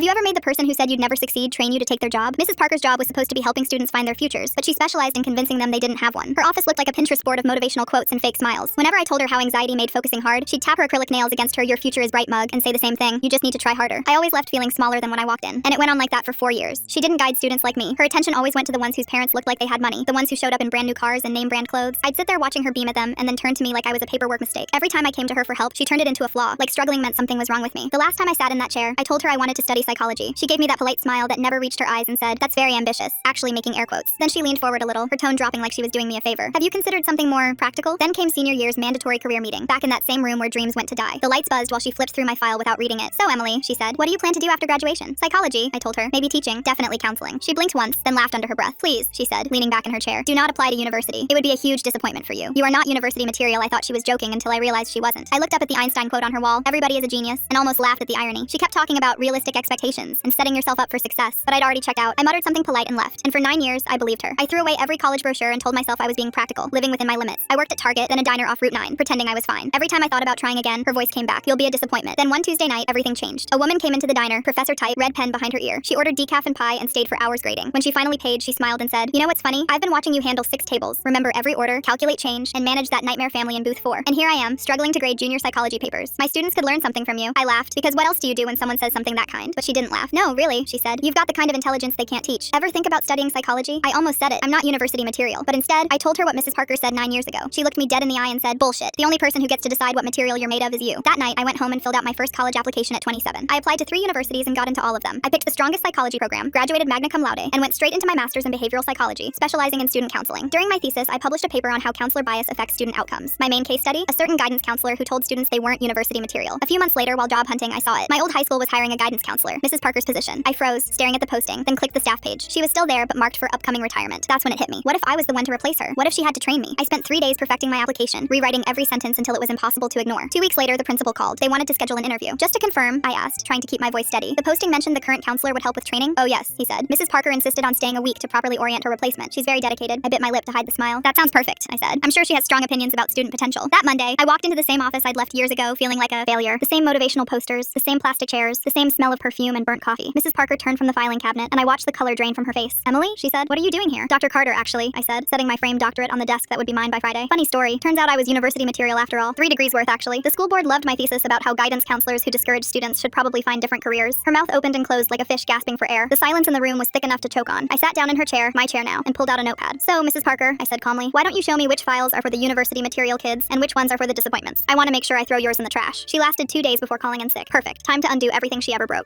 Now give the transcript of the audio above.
Have you ever made the person who said you'd never succeed train you to take their job? Mrs. Parker's job was supposed to be helping students find their futures, but she specialized in convincing them they didn't have one. Her office looked like a Pinterest board of motivational quotes and fake smiles. Whenever I told her how anxiety made focusing hard, she'd tap her acrylic nails against her "your future is bright" mug and say the same thing: you just need to try harder. I always left feeling smaller than when I walked in, and it went on like that for 4 years. She didn't guide students like me. Her attention always went to the ones whose parents looked like they had money, the ones who showed up in brand new cars and name brand clothes. I'd sit there watching her beam at them and then turn to me like I was a paperwork mistake. Every time I came to her for help, she turned it into a flaw, like struggling meant something was wrong with me. The last time I sat in that chair, I told her I wanted to study psychology. She gave me that polite smile that never reached her eyes and said, "That's very ambitious," actually making air quotes. Then she leaned forward a little, her tone dropping like she was doing me a favor. "Have you considered something more practical?" Then came senior year's mandatory career meeting, back in that same room where dreams went to die. The lights buzzed while she flipped through my file without reading it. "So Emily," she said, "what do you plan to do after graduation?" "Psychology," I told her. "Maybe teaching, definitely counseling." She blinked once, then laughed under her breath. "Please," she said, leaning back in her chair, "do not apply to university. It would be a huge disappointment for you. You are not university material." I thought she was joking until I realized she wasn't. I looked up at the Einstein quote on her wall, "Everybody is a genius," and almost laughed at the irony. She kept talking about realistic expectations and setting yourself up for success, but I'd already checked out. I muttered something polite and left, and for 9 years, I believed her. I threw away every college brochure and told myself I was being practical, living within my limits. I worked at Target, then a diner off Route 9, pretending I was fine. Every time I thought about trying again, her voice came back: "You'll be a disappointment." Then one Tuesday night, everything changed. A woman came into the diner, professor type, red pen behind her ear. She ordered decaf and pie and stayed for hours grading. When she finally paid, she smiled and said, "You know what's funny? I've been watching you handle 6 tables, remember every order, calculate change, and manage that nightmare family in booth 4. And here I am, struggling to grade junior psychology papers. My students could learn something from you." I laughed, because what else do you do when someone says something that kind? But she didn't laugh. "No, really," she said. "You've got the kind of intelligence they can't teach. Ever think about studying psychology?" I almost said it. I'm not university material. But instead, I told her what Mrs. Parker said 9 years ago. She looked me dead in the eye and said, "Bullshit. The only person who gets to decide what material you're made of is you." That night, I went home and filled out my first college application at 27. I applied to 3 universities and got into all of them. I picked the strongest psychology program, graduated magna cum laude, and went straight into my master's in behavioral psychology, specializing in student counseling. During my thesis, I published a paper on how counselor bias affects student outcomes. My main case study, a certain guidance counselor who told students they weren't university material. A few months later, while job hunting, I saw it. My old high school was hiring a guidance counselor, Mrs. Parker's position. I froze, staring at the posting, then clicked the staff page. She was still there, but marked for upcoming retirement. That's when it hit me. What if I was the one to replace her? What if she had to train me? I spent 3 days perfecting my application, rewriting every sentence until it was impossible to ignore. 2 weeks later, the principal called. They wanted to schedule an interview. "Just to confirm," I asked, trying to keep my voice steady, "the posting mentioned the current counselor would help with training?" "Oh yes," he said. "Mrs. Parker insisted on staying a week to properly orient her replacement. She's very dedicated." I bit my lip to hide the smile. "That sounds perfect," I said. "I'm sure she has strong opinions about student potential." That Monday, I walked into the same office I'd left years ago, feeling like a failure. The same motivational posters, the same plastic chairs, the same smell of perfume and burnt coffee. Mrs. Parker turned from the filing cabinet, and I watched the color drain from her face. "Emily," she said, "what are you doing here?" "Dr. Carter, actually," I said, setting my framed doctorate on the desk that would be mine by Friday. Funny story. Turns out I was university material after all. 3 degrees worth, actually. The school board loved my thesis about how guidance counselors who discourage students should probably find different careers. Her mouth opened and closed like a fish gasping for air. The silence in the room was thick enough to choke on. I sat down in her chair, my chair now, and pulled out a notepad. "So, Mrs. Parker," I said calmly, "why don't you show me which files are for the university material kids and which ones are for the disappointments? I want to make sure I throw yours in the trash." She lasted 2 days before calling in sick. Perfect. Time to undo everything she ever broke.